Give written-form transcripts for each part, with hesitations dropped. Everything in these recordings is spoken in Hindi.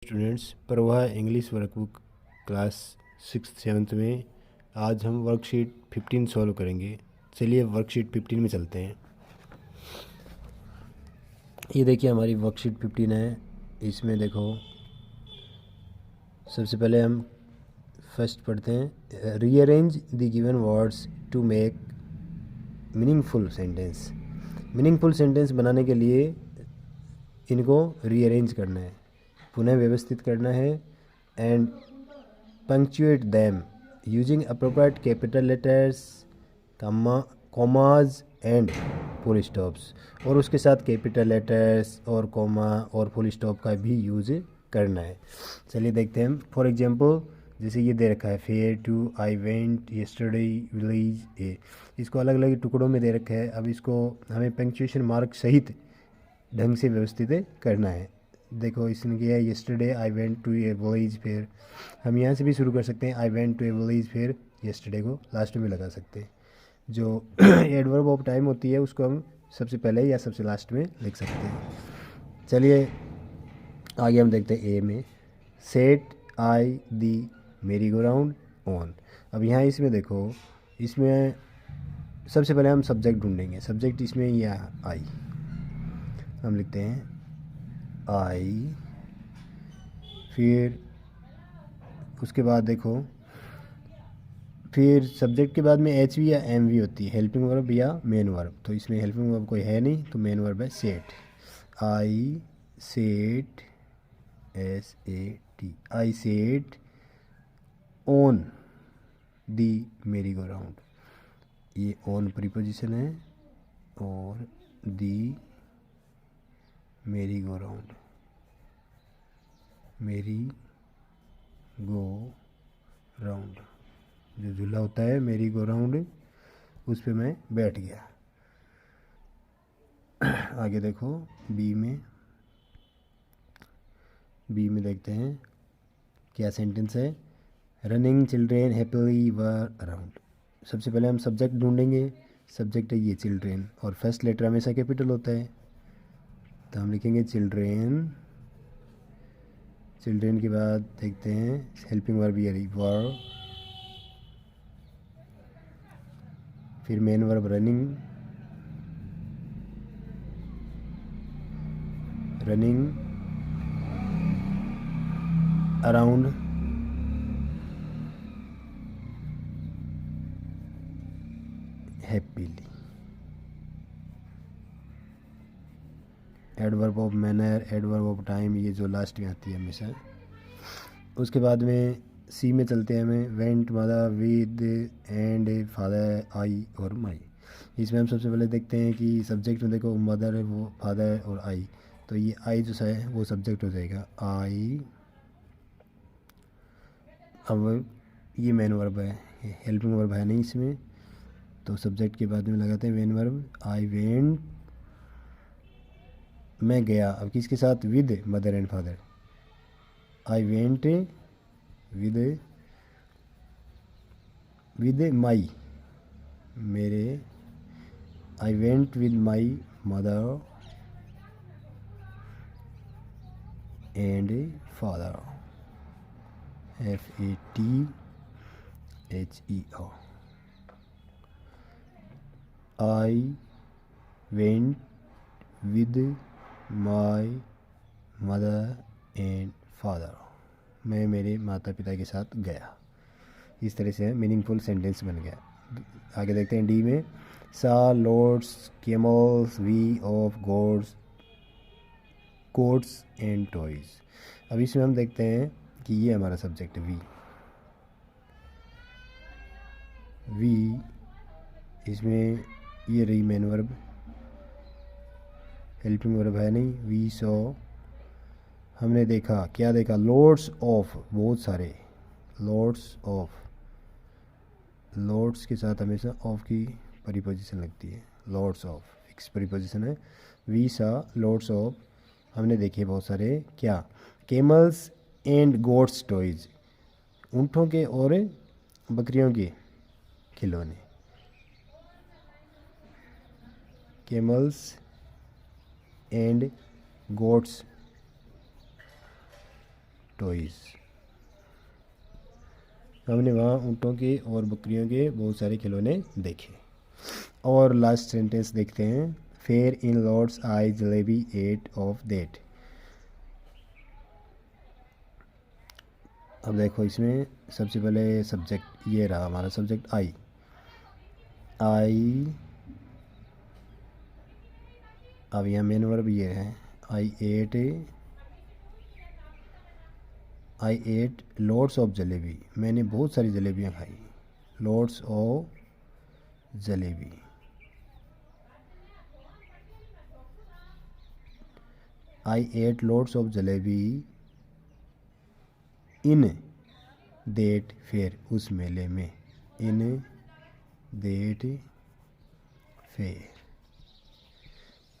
स्टूडेंट्स, प्रवाह इंग्लिश वर्कबुक क्लास 6th-7th में आज हम वर्कशीट 15 सॉल्व करेंगे। चलिए वर्कशीट 15 में चलते हैं। ये देखिए हमारी वर्कशीट 15 है। इसमें देखो सबसे पहले हम फर्स्ट पढ़ते हैं, rearrange the given words to make meaningful sentence. Meaningful sentence बनाने के लिए इनको रीअरेंज करना है, पुनः व्यवस्थित करना है। And punctuate them using appropriate capital letters, commas and full stops. और उसके साथ कैपिटल लेटर्स और कॉमा और फुल स्टॉप का भी यूज करना है। चलिए देखते हैं। फॉर एग्जांपल जैसे ये दे रखा है, फेयर टू आई वेंट यस्टरडे विलेज ए। इसको अलग अलग टुकड़ों में दे रखा है। अब इसको हमें पंक्चुएशन मार्क सहित ढंग से व्यवस्थित करना है। देखो इसने किया है, yesterday I went to a village fair. हम यहाँ से भी शुरू कर सकते हैं, I went to a village fair, yesterday को लास्ट में लगा सकते हैं। जो एडवर्ब ऑफ टाइम होती है उसको हम सबसे पहले या सबसे लास्ट में लिख सकते हैं। चलिए आगे हम देखते हैं ए में, सेट आई दी मेरी गो राउंड ऑन। अब यहाँ इसमें देखो, इसमें सबसे पहले हम सब्जेक्ट ढूंढेंगे। सब्जेक्ट इसमें यह आई, हम लिखते हैं आई। फिर उसके बाद देखो, फिर सब्जेक्ट के बाद में एच वी या एम वी होती है, हेल्पिंग वर्ब या मेन वर्ब। तो इसमें हेल्पिंग वर्ब कोई है नहीं, तो मेन वर्ब है set. I set, S A T, I set on the मेरी गो राउंड। ये ऑन प्रीपोजिशन है और दी मेरी गो राउंड, मेरी गो राउंड जो झूला होता है, मेरी गो राउंड, उस पे मैं बैठ गया। आगे देखो बी में, बी में देखते हैं क्या सेंटेंस है, running children happily were around. सबसे पहले हम सब्जेक्ट ढूंढेंगे। सब्जेक्ट है ये चिल्ड्रेन, और फर्स्ट लेटर हमेशा कैपिटल होता है, तो हम लिखेंगे चिल्ड्रेन। चिल्ड्रेन के बाद देखते हैं हेल्पिंग वर्ब ये रही वर, फिर main verb running, running around, happily. Adverb of manner, adverb of time, ये जो लास्ट में आती है हमेशा। उसके बाद में सी में चलते हैं हमें, went mother with and father आई और माई। इसमें हम सबसे पहले देखते हैं कि सब्जेक्ट में देखो मदर है, वो फादर और आई, तो ये आई जो है वो सब्जेक्ट हो जाएगा आई। अब ये मेन वर्ब है, हेल्पिंग वर्ब है नहीं इसमें, तो सब्जेक्ट के बाद में लगाते हैं मेन वर्ब। आई वेंट, मैं गया। अब किसके साथ, with mother and father. I went with my, मेरे, I went with my mother and father, FATHER। I went with my mother and father, मैं मेरे माता पिता के साथ गया। इस तरह से मीनिंगफुल सेंटेंस बन गया। आगे देखते हैं डी में, saw lords camels we of gods coats and toys. अब इसमें हम देखते हैं कि ये हमारा सब्जेक्ट है वी, इसमें ये रही मेन वर्ब, हेल्पिंग वर्ब है नहीं। वी सॉ, हमने देखा, क्या देखा, लॉर्ड्स ऑफ, बहुत सारे, लॉर्ड्स ऑफ, लॉर्ड्स के साथ हमेशा ऑफ की प्रीपोजिशन लगती है, लॉर्ड्स ऑफ फिक्स प्रीपोजिशन है। वी सा लॉर्ड्स ऑफ, हमने देखे बहुत सारे क्या, कैमल्स एंड गोट्स टॉयज, ऊँटों के और बकरियों के खिलौने, कैमल्स एंड गोट्स टॉयज़। हमने वहाँ ऊँटों के और बकरियों के बहुत सारे खिलौने देखे। और लास्ट सेंटेंस देखते हैं, fair in lords I jalebi ate of that. अब देखो इसमें सबसे पहले सब्जेक्ट ये रहा हमारा सब्जेक्ट आई अब यहाँ मेन वर्ब ये है, I ate lots of jalebi, मैंने बहुत सारी जलेबियाँ खाई, lots of jalebi. I ate lots of jalebi in that fair, उस मेले में, इन दैट फेयर,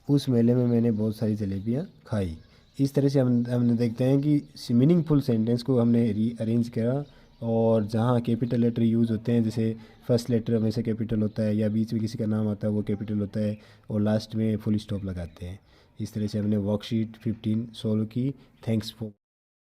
उस मेले में मैंने बहुत सारी जलेबियाँ खाई। इस तरह से हमने देखते हैं कि मीनिंगफुल सेंटेंस को हमने रीअरेंज करा, और जहाँ कैपिटल लेटर यूज़ होते हैं, जैसे फर्स्ट लेटर हमेशा कैपिटल होता है या बीच में किसी का नाम आता है वो कैपिटल होता है, और लास्ट में फुल स्टॉप लगाते हैं। इस तरह से हमने वर्कशीट 15 सॉल्व की। Thanks for